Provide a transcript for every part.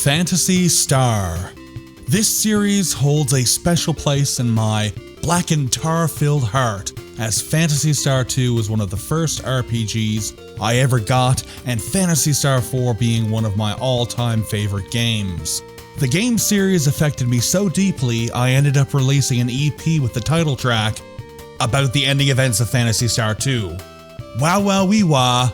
Phantasy Star. This series holds a special place in my black and tar-filled heart, as Phantasy Star 2 was one of the first RPGs I ever got, and Phantasy Star 4 being one of my all-time favorite games. The game series affected me so deeply, I ended up releasing an EP with the title track about the ending events of Phantasy Star 2. Wow wow wee wah,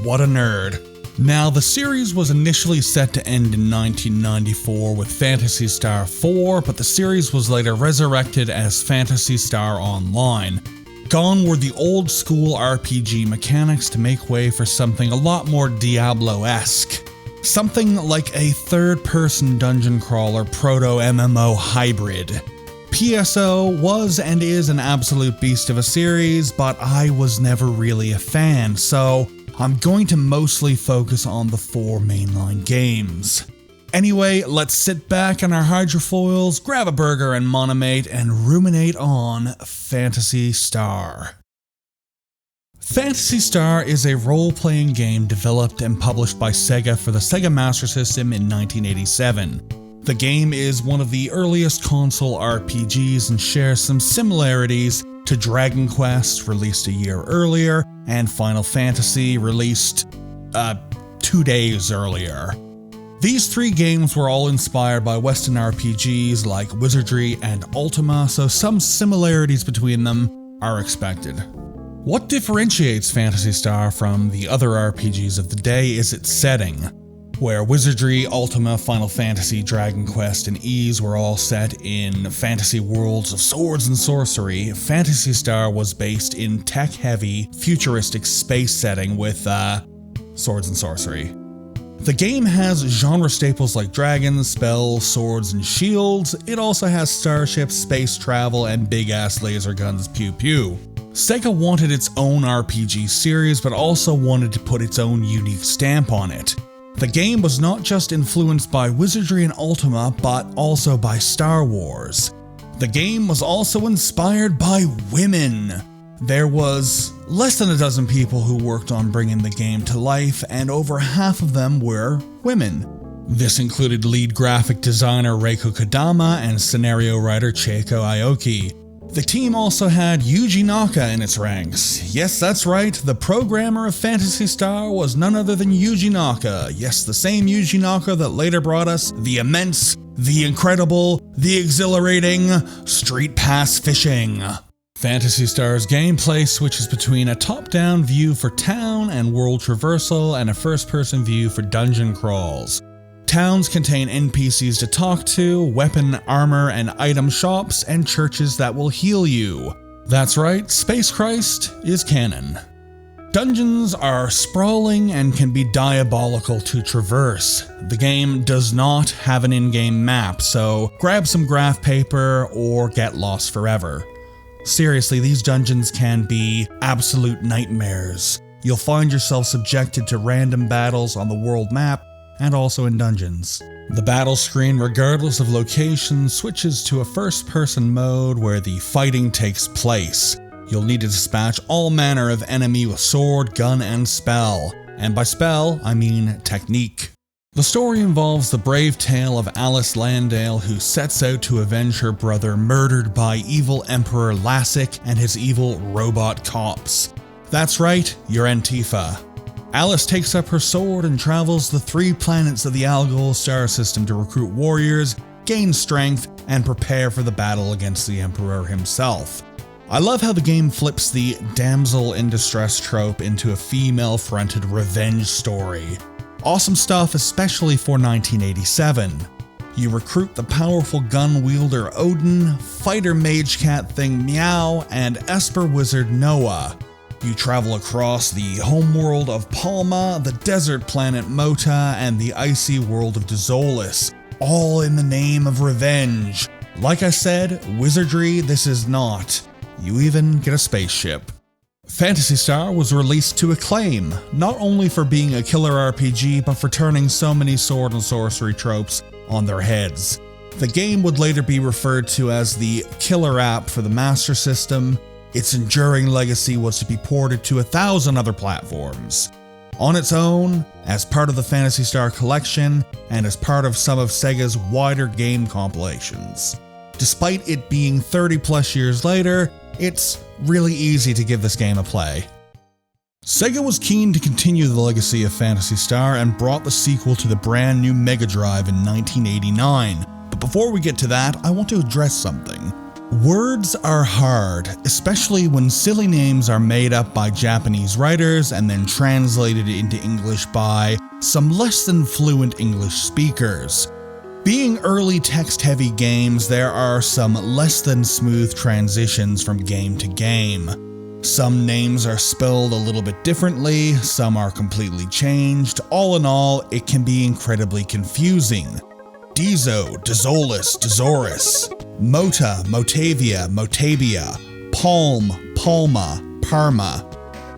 what a nerd. Now, the series was initially set to end in 1994 with Phantasy Star 4, but the series was later resurrected as Phantasy Star Online. Gone were the old school RPG mechanics to make way for something a lot more Diablo-esque. Something like a third-person dungeon crawler proto-MMO hybrid. PSO was and is an absolute beast of a series, but I was never really a fan, so I'm going to mostly focus on the 4 mainline games. Anyway, let's sit back on our hydrofoils, grab a burger and monomate, and ruminate on Phantasy Star. Phantasy Star is a role-playing game developed and published by Sega for the Sega Master System in 1987. The game is one of the earliest console RPGs and shares some similarities to Dragon Quest, released a year earlier, and Final Fantasy, released 2 days earlier. These 3 games were all inspired by Western RPGs like Wizardry and Ultima, so some similarities between them are expected. What differentiates Phantasy Star from the other RPGs of the day is its setting. Where Wizardry, Ultima, Final Fantasy, Dragon Quest, and Ys were all set in fantasy worlds of swords and sorcery, Phantasy Star was based in tech-heavy, futuristic space setting with, swords and sorcery. The game has genre staples like dragons, spells, swords, and shields. It also has starships, space travel, and big-ass laser guns pew pew. Sega wanted its own RPG series, but also wanted to put its own unique stamp on it. The game was not just influenced by Wizardry and Ultima, but also by Star Wars. The game was also inspired by women. There was less than a dozen people who worked on bringing the game to life, and over half of them were women. This included lead graphic designer Reiko Kodama and scenario writer Chieko Aoki. The team also had Yuji Naka in its ranks. Yes, that's right, the programmer of Phantasy Star was none other than Yuji Naka. Yes, the same Yuji Naka that later brought us the immense, the incredible, the exhilarating Street Pass Fishing. Phantasy Star's gameplay switches between a top-down view for town and world traversal and a first-person view for dungeon crawls. Towns contain NPCs to talk to, weapon, armor, and item shops, and churches that will heal you. That's right, Space Christ is canon. Dungeons are sprawling and can be diabolical to traverse. The game does not have an in-game map, so grab some graph paper or get lost forever. Seriously, these dungeons can be absolute nightmares. You'll find yourself subjected to random battles on the world map, and also in dungeons. The battle screen, regardless of location, switches to a first-person mode where the fighting takes place. You'll need to dispatch all manner of enemy with sword, gun, and spell. And by spell, I mean technique. The story involves the brave tale of Alice Landale, who sets out to avenge her brother murdered by evil Emperor Lassic and his evil robot cops. That's right, you're Antifa. Alice takes up her sword and travels the 3 planets of the Algol star system to recruit warriors, gain strength, and prepare for the battle against the Emperor himself. I love how the game flips the damsel in distress trope into a female-fronted revenge story. Awesome stuff, especially for 1987. You recruit the powerful gun wielder Odin, fighter mage cat thing Meow, and Esper wizard Noah. You travel across the homeworld of Palma, the desert planet Mota, and the icy world of Dezolis, all in the name of revenge. Like I said, wizardry this is not. You even get a spaceship. Phantasy Star was released to acclaim, not only for being a killer RPG, but for turning so many sword and sorcery tropes on their heads. The game would later be referred to as the killer app for the Master System. Its enduring legacy was to be ported to 1,000 other platforms. on its own, as part of the Phantasy Star collection, and as part of some of Sega's wider game compilations. Despite it being 30 plus years later, it's really easy to give this game a play. Sega was keen to continue the legacy of Phantasy Star and brought the sequel to the brand new Mega Drive in 1989. But before we get to that, I want to address something. Words are hard, especially when silly names are made up by Japanese writers and then translated into English by some less than fluent English speakers. Being early text-heavy games, there are some less than smooth transitions from game to game. Some names are spelled a little bit differently, some are completely changed. All in all, it can be incredibly confusing. Dizo, Dizolus, Dizoris, Mota, Motavia, Motabia, Palm, Palma, Parma.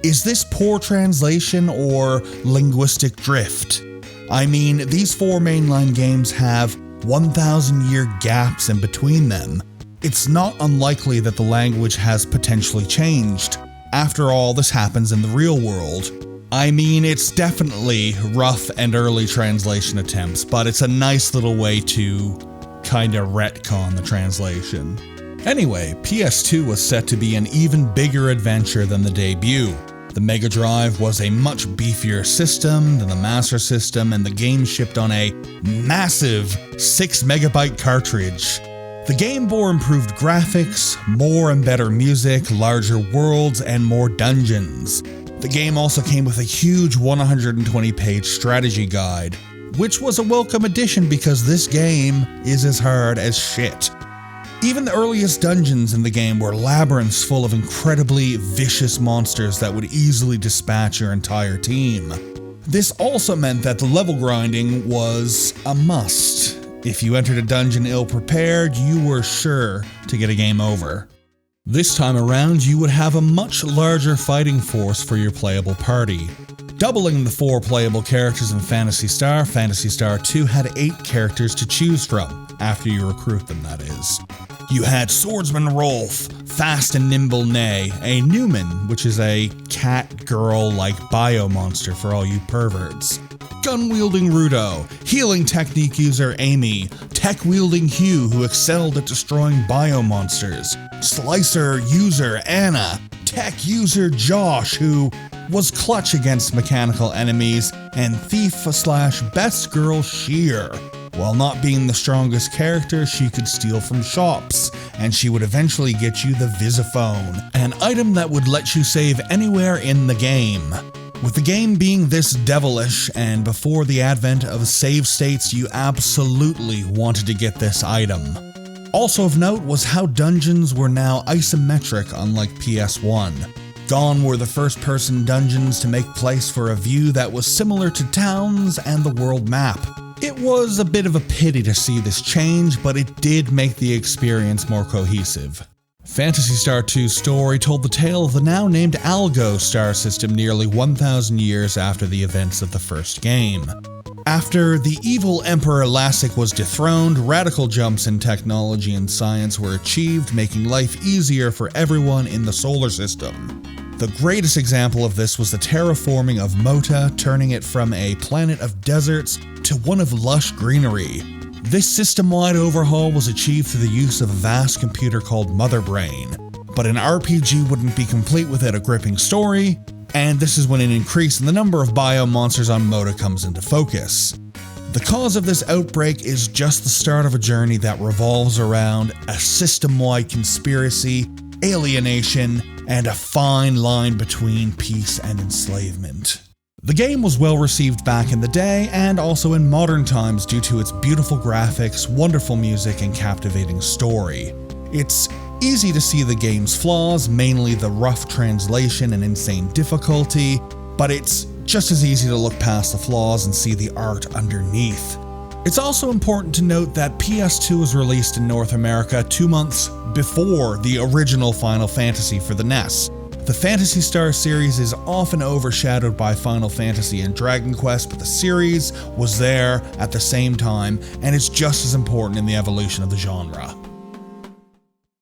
Is this poor translation or linguistic drift? I mean, these 4 mainline games have 1,000-year gaps in between them. It's not unlikely that the language has potentially changed. After all, this happens in the real world. I mean, it's definitely rough and early translation attempts, but it's a nice little way to kinda retcon the translation. Anyway, PS2 was set to be an even bigger adventure than the debut. The Mega Drive was a much beefier system than the Master System, and the game shipped on a massive 6 megabyte cartridge. The game bore improved graphics, more and better music, larger worlds, and more dungeons. The game also came with a huge 120-page strategy guide, which was a welcome addition because this game is as hard as shit. Even the earliest dungeons in the game were labyrinths full of incredibly vicious monsters that would easily dispatch your entire team. This also meant that the level grinding was a must. If you entered a dungeon ill-prepared, you were sure to get a game over. This time around, you would have a much larger fighting force for your playable party. Doubling the 4 playable characters in Phantasy Star, Phantasy Star 2 had 8 characters to choose from, after you recruit them, that is. You had Swordsman Rolf, Fast and Nimble Nay, a Newman, which is a cat-girl-like bio-monster for all you perverts. Gun-wielding Rudo, healing technique user Amy, tech-wielding Hugh who excelled at destroying bio-monsters, slicer user Anna, tech user Josh who was clutch against mechanical enemies, and thief/best girl Sheer. While not being the strongest character, she could steal from shops, and she would eventually get you the Visiphone, an item that would let you save anywhere in the game. With the game being this devilish, and before the advent of save states, you absolutely wanted to get this item. Also of note was how dungeons were now isometric unlike PS1. Gone were the first-person dungeons to make place for a view that was similar to towns and the world map. It was a bit of a pity to see this change, but it did make the experience more cohesive. Phantasy Star 2's story told the tale of the now named Algo star system nearly 1,000 years after the events of the first game. After the evil Emperor Lassic was dethroned, radical jumps in technology and science were achieved, making life easier for everyone in the solar system. The greatest example of this was the terraforming of Mota, turning it from a planet of deserts to one of lush greenery. This system-wide overhaul was achieved through the use of a vast computer called Mother Brain. But an RPG wouldn't be complete without a gripping story, and this is when an increase in the number of bio-monsters on Mota comes into focus. The cause of this outbreak is just the start of a journey that revolves around a system-wide conspiracy, alienation, and a fine line between peace and enslavement. The game was well received back in the day, and also in modern times due to its beautiful graphics, wonderful music, and captivating story. It's easy to see the game's flaws, mainly the rough translation and insane difficulty, but it's just as easy to look past the flaws and see the art underneath. It's also important to note that PS2 was released in North America 2 months before the original Final Fantasy for the NES. The Phantasy Star series is often overshadowed by Final Fantasy and Dragon Quest, but the series was there at the same time, and it's just as important in the evolution of the genre.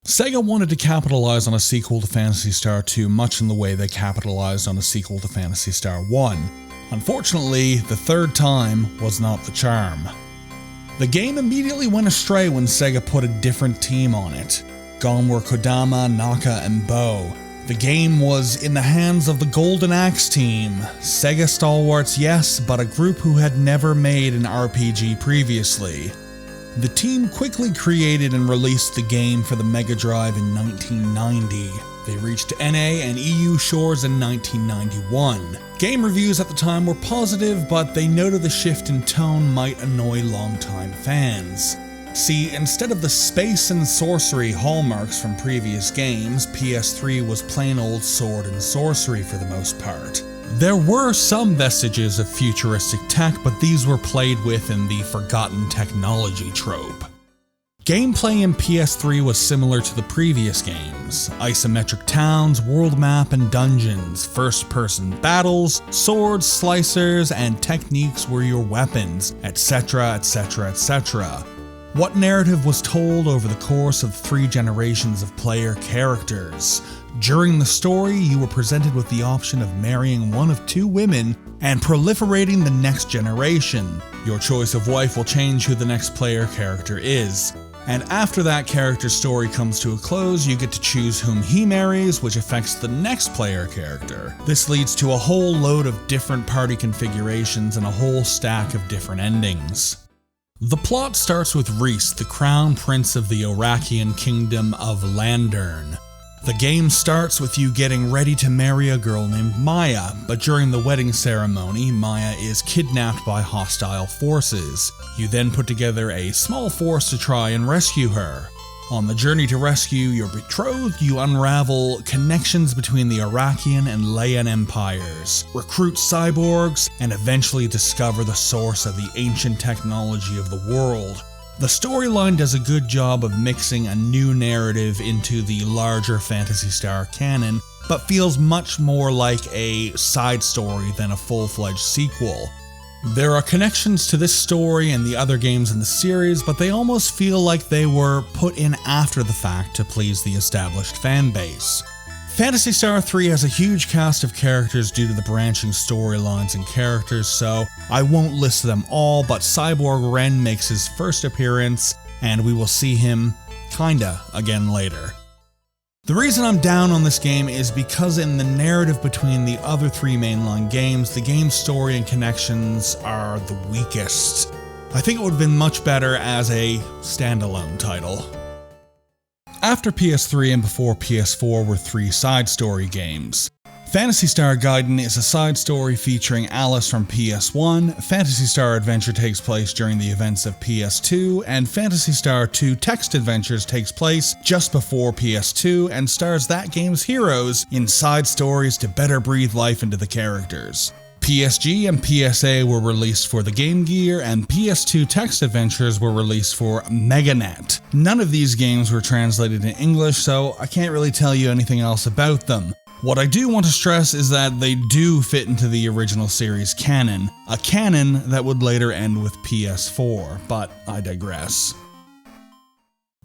Sega wanted to capitalize on a sequel to Phantasy Star 2 much in the way they capitalized on a sequel to Phantasy Star 1. Unfortunately, the third time was not the charm. The game immediately went astray when Sega put a different team on it. Gone were Kodama, Naka, and Bo. The game was in the hands of the Golden Axe team. Sega stalwarts, yes, but a group who had never made an RPG previously. The team quickly created and released the game for the Mega Drive in 1990. They reached NA and EU shores in 1991. Game reviews at the time were positive, but they noted the shift in tone might annoy longtime fans. See, instead of the space and sorcery hallmarks from previous games, PS3 was plain old sword and sorcery for the most part. There were some vestiges of futuristic tech, but these were played with in the forgotten technology trope. Gameplay in PS3 was similar to the previous games. Isometric towns, world map, and dungeons, first-person battles, swords, slicers, and techniques were your weapons, etc, etc, etc. What narrative was told over the course of 3 generations of player characters? During the story, you were presented with the option of marrying one of 2 women and proliferating the next generation. Your choice of wife will change who the next player character is. And after that character's story comes to a close, you get to choose whom he marries, which affects the next player character. This leads to a whole load of different party configurations and a whole stack of different endings. The plot starts with Rhys, the crown prince of the Orakian kingdom of Landern. The game starts with you getting ready to marry a girl named Maya, but during the wedding ceremony, Maya is kidnapped by hostile forces. You then put together a small force to try and rescue her. On the journey to rescue your betrothed, you unravel connections between the Orakian and Leyan empires, recruit cyborgs, and eventually discover the source of the ancient technology of the world. The storyline does a good job of mixing a new narrative into the larger Phantasy Star canon, but feels much more like a side story than a full-fledged sequel. There are connections to this story and the other games in the series, but they almost feel like they were put in after the fact to please the established fanbase. Phantasy Star 3 has a huge cast of characters due to the branching storylines and characters, so I won't list them all, but Cyborg Ren makes his first appearance, and we will see him kinda again later. The reason I'm down on this game is because in the narrative between the other 3 mainline games, the game's story and connections are the weakest. I think it would have been much better as a standalone title. After PS3 and before PS4 were 3 side story games. Phantasy Star Gaiden is a side story featuring Alice from PS1, Phantasy Star Adventure takes place during the events of PS2, and Phantasy Star 2 Text Adventures takes place just before PS2 and stars that game's heroes in side stories to better breathe life into the characters. PSG and PSA were released for the Game Gear, and PS2 Text Adventures were released for MegaNet. None of these games were translated in English, so I can't really tell you anything else about them. What I do want to stress is that they do fit into the original series canon, a canon that would later end with PS4, but I digress.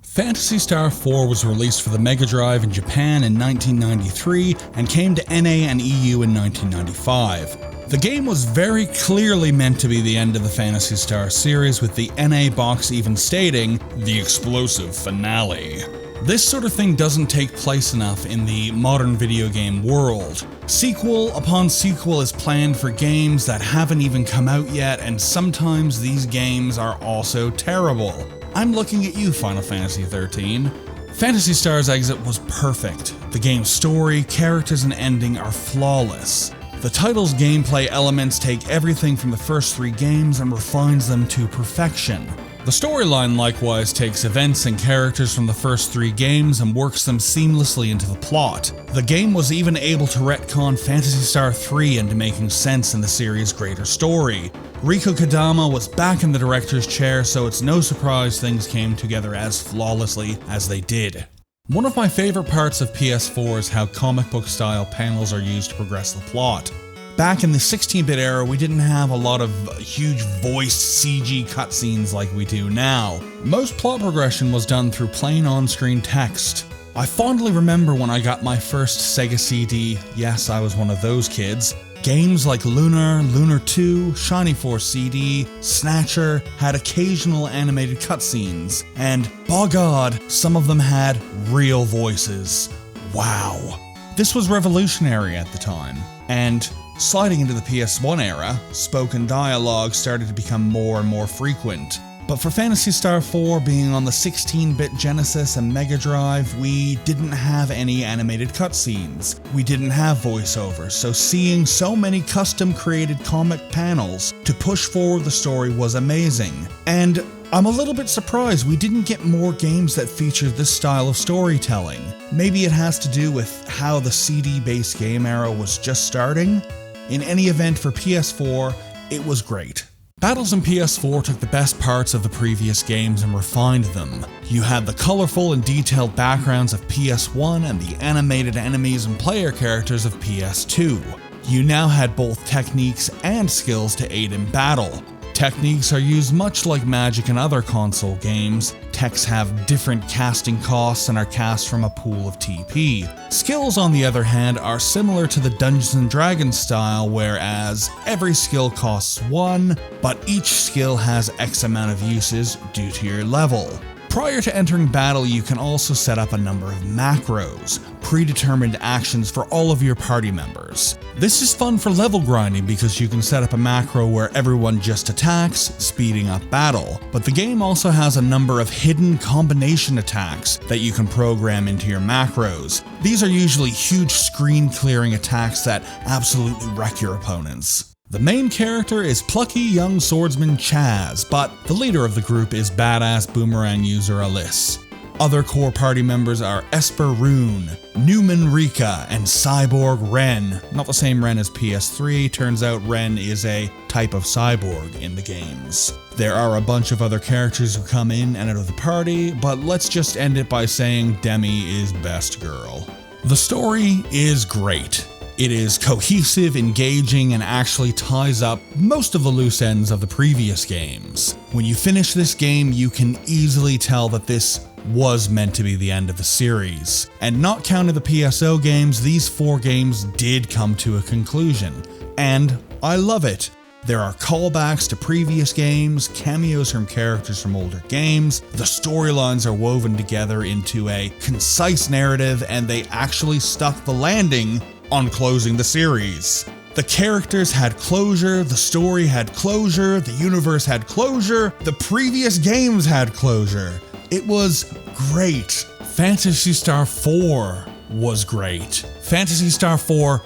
Phantasy Star 4 was released for the Mega Drive in Japan in 1993 and came to NA and EU in 1995. The game was very clearly meant to be the end of the Phantasy Star series, with the NA box even stating, "The explosive finale." This sort of thing doesn't take place enough in the modern video game world. Sequel upon sequel is planned for games that haven't even come out yet, and sometimes these games are also terrible. I'm looking at you, Final Fantasy XIII. Phantasy Star's exit was perfect. The game's story, characters, and ending are flawless. The title's gameplay elements take everything from the first 3 games and refines them to perfection. The storyline likewise takes events and characters from the first 3 games and works them seamlessly into the plot. The game was even able to retcon Phantasy Star 3 into making sense in the series' greater story. Riko Kodama was back in the director's chair, so it's no surprise things came together as flawlessly as they did. One of my favorite parts of PS4 is how comic book style panels are used to progress the plot. Back in the 16-bit era, we didn't have a lot of huge voiced CG cutscenes like we do now. Most plot progression was done through plain on-screen text. I fondly remember when I got my first Sega CD, yes, I was one of those kids, Games like Lunar, Lunar 2, Shiny Force CD, Snatcher had occasional animated cutscenes, and, by God, some of them had real voices. Wow. This was revolutionary at the time, and sliding into the PS1 era, spoken dialogue started to become more and more frequent. But for Phantasy Star 4 being on the 16-bit Genesis and Mega Drive, we didn't have any animated cutscenes. We didn't have voiceovers, so seeing so many custom-created comic panels to push forward the story was amazing. And I'm a little bit surprised we didn't get more games that featured this style of storytelling. Maybe it has to do with how the CD-based game era was just starting? In any event, for PS4, it was great. Battles in PS4 took the best parts of the previous games and refined them. You had the colorful and detailed backgrounds of PS1 and the animated enemies and player characters of PS2. You now had both techniques and skills to aid in battle. Techniques are used much like Magic and other console games. Techs have different casting costs and are cast from a pool of TP. Skills, on the other hand, are similar to the Dungeons & Dragons style, whereas every skill costs 1, but each skill has X amount of uses due to your level. Prior to entering battle, you can also set up a number of macros, predetermined actions for all of your party members. This is fun for level grinding because you can set up a macro where everyone just attacks, speeding up battle. But the game also has a number of hidden combination attacks that you can program into your macros. These are usually huge screen clearing attacks that absolutely wreck your opponents. The main character is plucky young swordsman Chaz, but the leader of the group is badass boomerang user Alice. Other core party members are Esper Rune, Newman Rika, and Cyborg Ren. Not the same Ren as PS3, turns out Ren is a type of cyborg in the games. There are a bunch of other characters who come in and out of the party, but let's just end it by saying Demi is best girl. The story is great. It is cohesive, engaging, and actually ties up most of the loose ends of the previous games. When you finish this game, you can easily tell that this was meant to be the end of the series. And not counting the PSO games, these 4 games did come to a conclusion. And I love it. There are callbacks to previous games, cameos from characters from older games, the storylines are woven together into a concise narrative, and they actually stuck the landing on closing the series. The characters had closure, the story had closure, the universe had closure, the previous games had closure. It was great. Phantasy Star 4 was great. Phantasy Star 4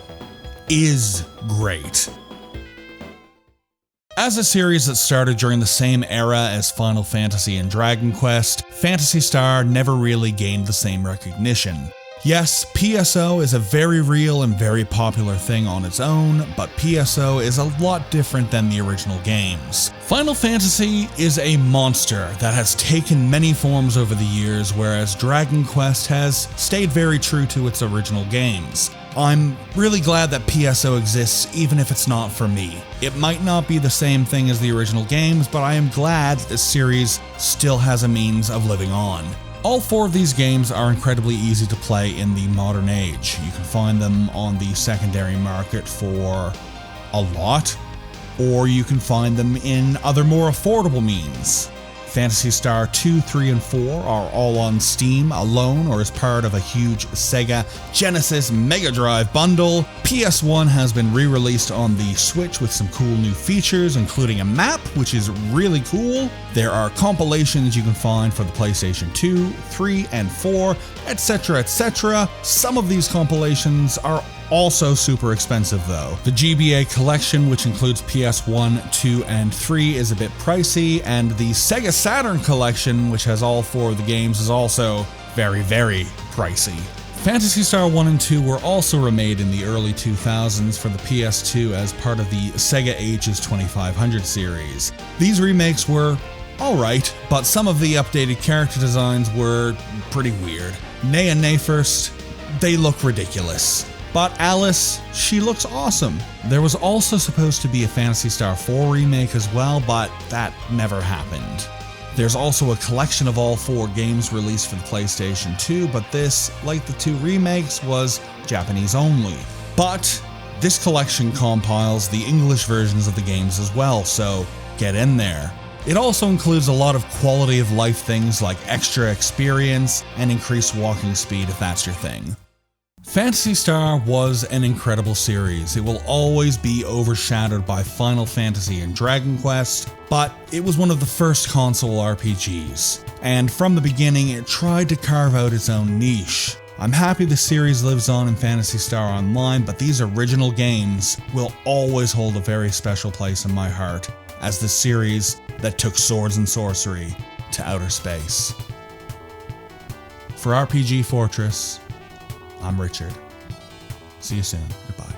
is great. As a series that started during the same era as Final Fantasy and Dragon Quest, Phantasy Star never really gained the same recognition. Yes, PSO is a very real and very popular thing on its own, but PSO is a lot different than the original games. Final Fantasy is a monster that has taken many forms over the years, whereas Dragon Quest has stayed very true to its original games. I'm really glad that PSO exists, even if it's not for me. It might not be the same thing as the original games, but I am glad this series still has a means of living on. All 4 of these games are incredibly easy to play in the modern age. You can find them on the secondary market for a lot, or you can find them in other more affordable means. Phantasy Star 2, 3, and 4 are all on Steam alone or as part of a huge Sega Genesis Mega Drive bundle. PS1 has been re-released on the Switch with some cool new features, including a map, which is really cool. There are compilations you can find for the PlayStation 2, 3, and 4, etc., etc. Some of these compilations are also super expensive though. The GBA collection, which includes PS1, 2, and 3, is a bit pricey, and the Sega Saturn collection, which has all 4 of the games, is also very, very pricey. Phantasy Star 1 and 2 were also remade in the early 2000s for the PS2 as part of the Sega Ages 2500 series. These remakes were alright, but some of the updated character designs were pretty weird. Nay and Nay first, they look ridiculous. But Alice, she looks awesome. There was also supposed to be a Phantasy Star 4 remake as well, but that never happened. There's also a collection of all 4 games released for the PlayStation 2, but this, like the 2 remakes, was Japanese only. But This collection compiles the English versions of the games as well, so get in there. It also includes a lot of quality of life things like extra experience and increased walking speed if that's your thing. Phantasy Star was an incredible series. It will always be overshadowed by Final Fantasy and Dragon Quest, but it was one of the first console RPGs, and from the beginning it tried to carve out its own niche. I'm happy the series lives on in Phantasy Star Online, but these original games will always hold a very special place in my heart as the series that took swords and sorcery to outer space. For RPG Fortress, I'm Richard. See you soon. Goodbye.